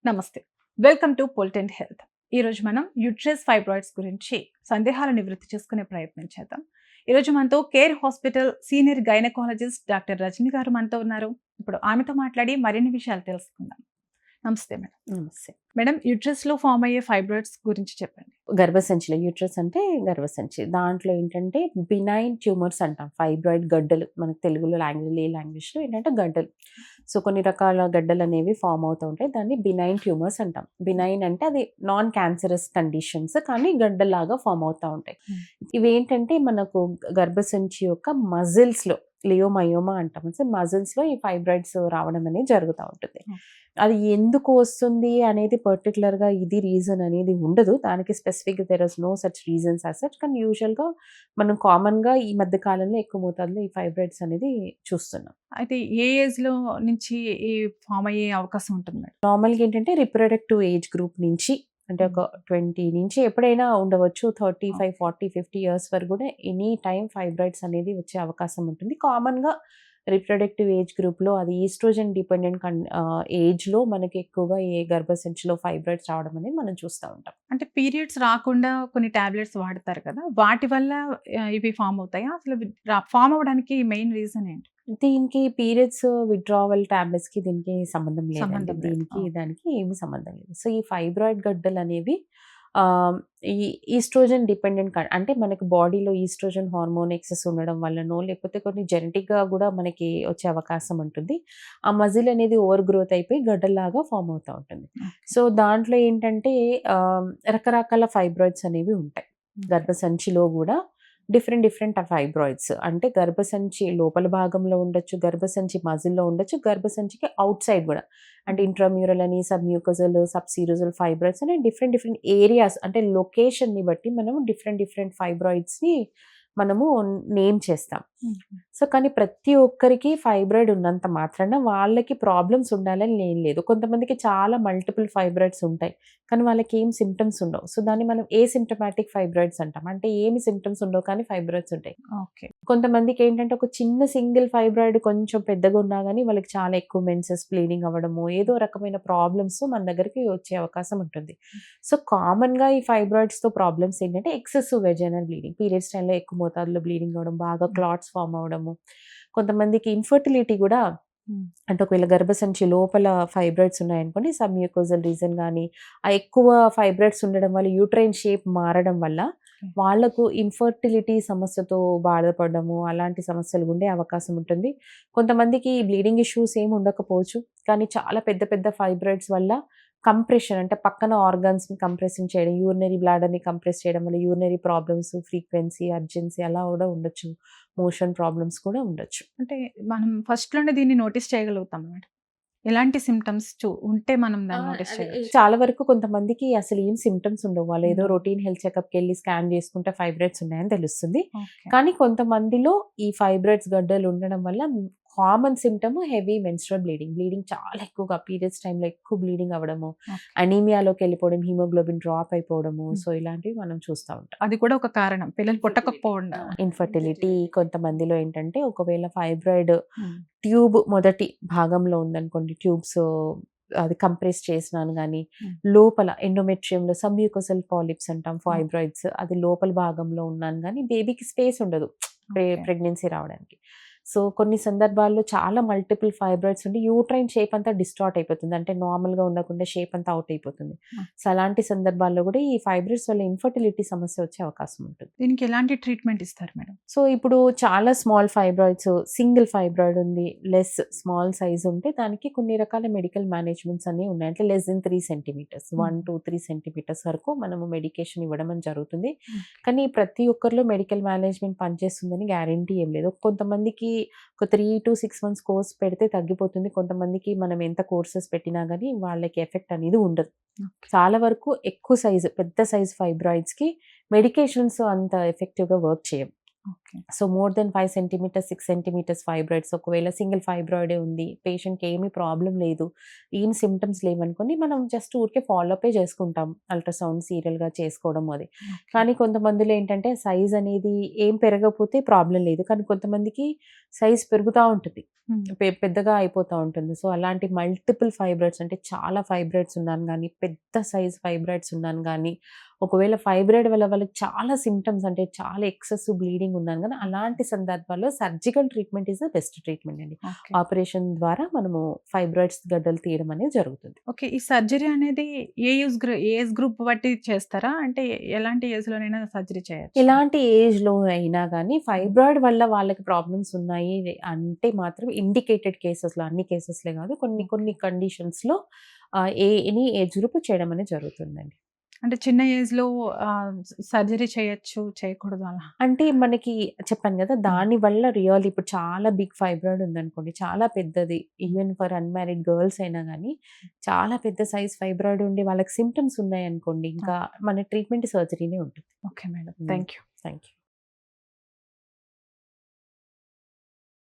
నమస్తే. Welcome to పొలిటెంట్ health. ఈరోజు మనం యూట్రస్ ఫైబ్రాయిడ్స్ గురించి సందేహాలు నివృత్తి చేసుకునే ప్రయత్నం చేద్దాం. ఈరోజు మనతో Care hospital senior gynaecologist doctor Rajani గారు మనతో ఉన్నారు. ఇప్పుడు ఆమెతో మాట్లాడి మరిన్ని విషయాలు తెలుసుకుందాం. నమస్తే మేడం. నమస్తే. మేడం, యూట్రస్‌లో ఫార్మ్ అయ్యే ఫైబ్రాయిడ్స్ గురించి చెప్పండి. గర్భసంచిలో యూట్రస్ అంటే గర్భసంచి. దాంట్లో ఏంటంటే బినైన్ ట్యూమర్స్ అంటాం. ఫైబ్రాయిడ్ గడ్డలు మనకు తెలుగులో ఏ లాంగ్వేజ్‌లో ఏంటంటే గడ్డలు. సో, కొన్ని రకాల గడ్డలనేవి ఫార్మ్ అవుతూ ఉంటాయి. దాన్ని బినైన్ ట్యూమర్స్ అంటాం. బినైన్ అంటే అది నాన్ క్యాన్సరస్ కండిషన్స్ కానీ గడ్డల్లాగా ఫార్మ్ అవుతా ఉంటాయి. ఇవేంటంటే మనకు గర్భసంచి యొక్క మజిల్స్‌లో లియోమయోమా అంటాం. సో, మజిల్స్‌లో ఈ ఫైబ్రాయిడ్స్ రావడం అనేది జరుగుతా ఉంటుంది. అది ఎందుకు వస్తుంది అనేది పర్టిక్యులర్‌గా ఇది రీజన్ అనేది ఉండదు. దానికి స్పెసిఫిక్‌గా there is no such reasons as such. కానీ యూజువల్‌గా మనం కామన్‌గా ఈ మధ్య కాలంలో ఎక్కువ మోతాదులో ఈ ఫైబ్రాయిడ్స్ అనేది చూస్తున్నాం. అయితే ఏ ఏజ్‌లో నుంచి ఈ ఫార్మ్ అయ్యే అవకాశం ఉంటుంది మేడం? నార్మల్‌గా ఏంటంటే రిప్రొడక్టివ్ ఏజ్ గ్రూప్ నుంచి అంటే ఒక 20 నుంచి ఎప్పుడైనా ఉండవచ్చు. 35, 40, 50 ఇయర్స్ వరకు కూడా ఎనీ టైమ్ ఫైబ్రాయిడ్స్ అనేది వచ్చే అవకాశం ఉంటుంది. కామన్‌గా రిప్రొడక్టివ్ ఏజ్ గ్రూప్‌లో అది ఈస్ట్రోజన్ డిపెండెంట్ ఏజ్‌లో మనకి ఎక్కువగా ఏ గర్భసంచిలో ఫైబ్రాయిడ్స్ రావడం అనేది మనం చూస్తా ఉంటాం. అంటే పీరియడ్స్ రాకుండా కొన్ని టాబ్లెట్స్ వాడతారు కదా! వాటి వల్ల ఇవి ఫార్మ్ అవుతాయా? అసలు ఫార్మ్ అవ్వడానికి మెయిన్ రీజన్ ఏంటి? దీనికి పీరియడ్స్ విత్‌డ్రావల్ టాబ్లెట్స్‌కి దీనికి సంబంధం లేదండి. సంబంధం లేదు. దీనికి ఓకే. దానికి ఏమి సంబంధం లేదు. సో, ఈ ఫైబ్రాయిడ్ గడ్డలనేవి ఆహ్, ఈ ఈస్ట్రోజన్ డిపెండెంట్ అంటే మనకి బాడీలో ఈస్ట్రోజన్ హార్మోన్ ఎక్సెస్ ఉండడం వల్లనో, లేకపోతే కొన్ని జెనెటిక్‌గా గూడా మనకి వచ్చే అవకాశం ఉంటుంది. ఆ మజిల్ అనేది ఓవర్ గ్రోత్ అయిపోయి గడ్డల్లాగా ఫార్మ్ అవుతా ఉంటుంది. సో, దాంట్లో ఏంటంటే రకరకాల ఫైబ్రాయిడ్స్ అనేవి ఉంటాయి. గర్భసంచిలో గూడా డిఫరెంట్ ఫైబ్రాయిడ్స్. అంటే గర్భసంచి లోపల భాగంలో ఉండొచ్చు, గర్భసంచి మజిల్‌లో ఉండొచ్చు, గర్భసంచికి ఔట్ సైడ్ గూడా. అంటే ఇంట్రామ్యూరల్ అని, సబ్‌మ్యూకసల్, సబ్‌సీరోజల్ ఫైబ్రాయిడ్స్ అని డిఫరెంట్ ఏరియాస్ అంటే లొకేషన్‌ని బట్టి మనం డిఫరెంట్ ఫైబ్రాయిడ్స్‌ని మనము నేమ్ చేస్తాం. సో, కానీ ప్రతి ఒక్కరికి ఫైబ్రాయిడ్ ఉన్నంత మాత్రాన వాళ్ళకి ప్రాబ్లమ్స్ ఉండాలని ఏం లేదు. కొంతమందికి చాలా మల్టిపుల్ ఫైబ్రాయిడ్స్ ఉంటాయి. కానీ వాళ్ళకేం సింప్టమ్స్ ఉండవు. సో, దాన్ని మనం ఏసిమ్ప్టమాటిక్ ఫైబ్రాయిడ్స్ అంటాం. అంటే ఏమి సింప్టమ్స్ ఉండవు కానీ ఫైబ్రాయిడ్స్ ఉంటాయి. ఓకే. కొంతమందికేంటంటే ఒక చిన్న సింగిల్ ఫైబ్రాయిడ్ కొంచెం పెద్దగా ఉన్నా గానీ వాళ్ళకి చాలా ఎక్కువ మెన్సెస్ బ్లీడింగ్ అవ్వడము, ఏదో రకమైన ప్రాబ్లమ్స్ మన దగ్గరికి వచ్చే అవకాశం ఉంటుంది. సో, కామన్‌గా ఈ ఫైబ్రాయిడ్స్‌తో ప్రాబ్లమ్స్ ఏంటంటే ఎక్సెసివ్ వెజైనల్ బ్లీడింగ్. పీరియడ్స్ టైమ్‌లో ఎక్కువ మోతాదులో బ్లీడింగ్ అవ్వడం, బాగా క్లాట్స్ ఫార్మ్ అవ్వడము. కొంతమందికి ఇన్‌ఫర్టిలిటీ గూడా అంటే ఒకవేళ గర్భసంచి లోపల ఫైబ్రాయిడ్స్ ఉన్నాయనుకోండి, సబ్‌మ్యూకోజల్ రీజన్ గానీ, ఆ ఎక్కువ ఫైబ్రాయిడ్స్ ఉండడం వల్ల యూట్రైన్ షేప్ మారడం వల్ల వాళ్ళకు ఇన్‌ఫర్టిలిటీ సమస్యతో బాధపడడము, అలాంటి సమస్యలు ఉండే అవకాశం ఉంటుంది. కొంతమందికి బ్లీడింగ్ ఇష్యూస్ ఏమి ఉండకపోవచ్చు. కానీ చాలా పెద్ద ఫైబ్రాయిడ్స్ వల్ల కంప్రెషన్ అంటే పక్కన ఆర్గాన్స్‌ని కంప్రెషన్ చేయడం, యూరినరీ బ్లాడర్‌ని కంప్రెస్ చేయడం వల్ల యూరినరీ ప్రాబ్లమ్స్, ఫ్రీక్వెన్సీ, అర్జెన్సీ అలా గూడా ఉండొచ్చు. మోషన్ ప్రాబ్లమ్స్ కూడా ఉండొచ్చు. అంటే మనం ఫస్ట్‌లోనే దీన్ని నోటీస్ చేయగలుగుతాం మేడం. ఎలాంటి సింప్టమ్స్ ఉంటే మనం దాన్ని నోటీస్ అదే చేయొచ్చు? చాలా వరకు కొంతమందికి అసలు ఏం సింప్టమ్స్ ఉండవు. వాళ్ళేదో ఉండవు. రొటీన్ హెల్త్ చెకప్‌కెళ్ళి స్కాన్ చేసుకుంటే ఫైబ్రాయిడ్స్ ఉన్నాయని తెలుస్తుంది. ఓకే. కానీ కొంతమందిలో ఈ ఫైబ్రాయిడ్స్ గడ్డలు ఉండడం వల్ల common symptom heavy menstrual bleeding. Bleeding చాలా ఎక్కువగా పీరియడ్స్ టైమ్‌లో ఎక్కువ బ్లీడింగ్ అవ్వడము, ఓకే. అనీమియాలోకెళ్ళిపోవడం, హిమోగ్లోబిన్ డ్రాప్ అయిపోవడము. హ్మ్. సో, ఇలాంటివి మనం చూస్తా ఉంటాం. అది కూడా ఒక కారణం. పిల్లలు పుట్టకపోవడం. ఇన్‌ఫర్టిలిటీ కొంతమందిలో ఏంటంటే ఒకవేళ ఫైబ్రాయిడ్ హ్మ్. ట్యూబ్ మొదటి భాగంలో ఉందనుకోండి, ట్యూబ్స్ అది కంప్రెస్ చేసినాను గానీ, హ్మ్. లోపల ఎండోమెట్రియంలో సబ్‌మ్యూకోసల్ పాలిప్స్ అంటాం ఓకే. ఫైబ్రాయిడ్స్. అది లోపల భాగంలో ఉన్నాను గానీ, బేబీకి స్పేస్ ఉండదు ఓకే. ప్రెగ్నెన్సీ రావడానికి. సో, కొన్ని సందర్భాల్లో చాలా మల్టిపుల్ ఫైబ్రాయిడ్స్ ఉండి యూట్రైన్ షేప్ అంతా డిస్టార్ట్ అయిపోతుంది. అంటే నార్మల్‌గా ఉండకుండా షేప్ అంతా ఔట్ అయిపోతుంది. హ్మ్. సో, అలాంటి సందర్భాల్లో గూడా ఈ ఫైబ్రాయిడ్స్ వల్ల ఇన్‌ఫర్టిలిటీ సమస్య వచ్చే అవకాశం ఉంటుంది. దీనికి ఎలాంటి ట్రీట్మెంట్ ఇస్తారు మేడం? సో, ఇప్పుడు చాలా స్మాల్ ఫైబ్రాయిడ్స్, సింగిల్ ఫైబ్రాయిడ్ ఉంది, లెస్ స్మాల్ సైజ్ ఉంటే దానికి కొన్ని రకాల మెడికల్ మేనేజ్‌మెంట్స్ అనేవి ఉన్నాయి. అంటే లెస్ దెన్ 3 సెంటీమీటర్స్, 1-3 సెంటీమీటర్స్ వరకు మనము మెడికేషన్ ఇవ్వడం అని జరుగుతుంది. హ్మ్. కానీ ప్రతి ఒక్కరిలో మెడికల్ మేనేజ్‌మెంట్ పనిచేస్తుందని గ్యారంటీ ఏం లేదు. కొంతమందికి ఒక 3-6 మంత్స్ కోర్స్ పెడితే తగ్గిపోతుంది. కొంతమందికి మనం ఎంత కోర్సెస్ పెట్టినా గానీ వాళ్ళకి ఎఫెక్ట్ అనేది ఉండదు. ఓకే. చాలా వరకు ఎక్కువ సైజ్, పెద్ద సైజ్ ఫైబ్రాయిడ్స్‌కి మెడికేషన్స్ అంత ఎఫెక్టివ్‌గా వర్క్ చేయవు. Okay. So, more than 5 centimetres, 6 centimetres fibroids ఒకవేళ సింగిల్ ఫైబ్రాయిడే ఉంది. పేషెంట్‌కి ఏమి ప్రాబ్లమ్ లేదు. ఏం సింప్టమ్స్ లేవనుకోండి మనం జస్ట్ ఊరికే ఫాలో అప్పే చేసుకుంటాం. అల్ట్రాసౌండ్ సీరియల్‌గా చేసుకోవడం అది. ఓకే. కానీ కొంతమందిలో ఏంటంటే సైజ్ అనేది ఏం పెరగకపోతే ప్రాబ్లమ్ లేదు. కానీ కొంతమందికి సైజ్ పెరుగుతా ఉంటది. హ్మ్. పెద్దగా అయిపోతా ఉంటుంది. సో, అలాంటి మల్టిపుల్ ఫైబ్రాయిడ్స్ అంటే చాలా ఫైబ్రాయిడ్స్ ఉన్నాను గానీ, పెద్ద సైజ్ ఫైబ్రాయిడ్స్ ఉన్నాను గానీ, ఒకవేళ ఫైబ్రాయిడ్ వల్ల వాళ్ళకి చాలా సింప్టమ్స్ అంటే చాలా ఎక్సెసివ్ బ్లీడింగ్ ఉన్నాను గానీ, అలాంటి సందర్భాల్లో surgical treatment is the best treatment అండి. ఓకే. ఆపరేషన్ ద్వారా మనము ఫైబ్రాయిడ్స్ గడ్డలు తీయడం అనేది జరుగుతుంది. ఓకే. ఈ సర్జరీ అనేది ఏజ్ గ్రూప్ బట్టి చేస్తారా? అంటే ఎలాంటి ఏజ్‌లోనైనా సర్జరీ చేయొచ్చా? ఎలాంటి ఏజ్‌లో అయినా గానీ ఫైబ్రాయిడ్ వల్ల వాళ్ళకి ప్రాబ్లమ్స్ ఉన్నాయి అంటే మాత్రం ఇండికేటెడ్ కేసెస్‌లో అన్ని కేసెస్‌లే గాదు. కొన్ని ఓకే. కొన్ని కండిషన్స్‌లో ఎనీ ఏజ్ గ్రూప్ చేయడం అనేది జరుగుతుందండి. అంటే చిన్న ఏజ్‌లో సర్జరీ చేయొచ్చు, చేయకూడదు అలా? అంటే మనకి చెప్పాను గదా! హ్మ్. దాని వల్ల రియల్లీ ఇప్పుడు చాలా బిగ్ ఫైబ్రాయిడ్ ఉందనుకోండి. చాలా పెద్దది. ఈవెన్ ఫర్ అన్‌మ్యారీడ్ గర్ల్స్ అయినా గానీ, చాలా పెద్ద సైజ్ ఫైబ్రాయిడ్ ఉండి వాళ్ళకి సింప్టమ్స్ ఉన్నాయనుకోండి, ఇంకా మన ట్రీట్మెంట్ సర్జరీనే ఉంటుంది. Okay madam. Hmm. Thank you. Thank you.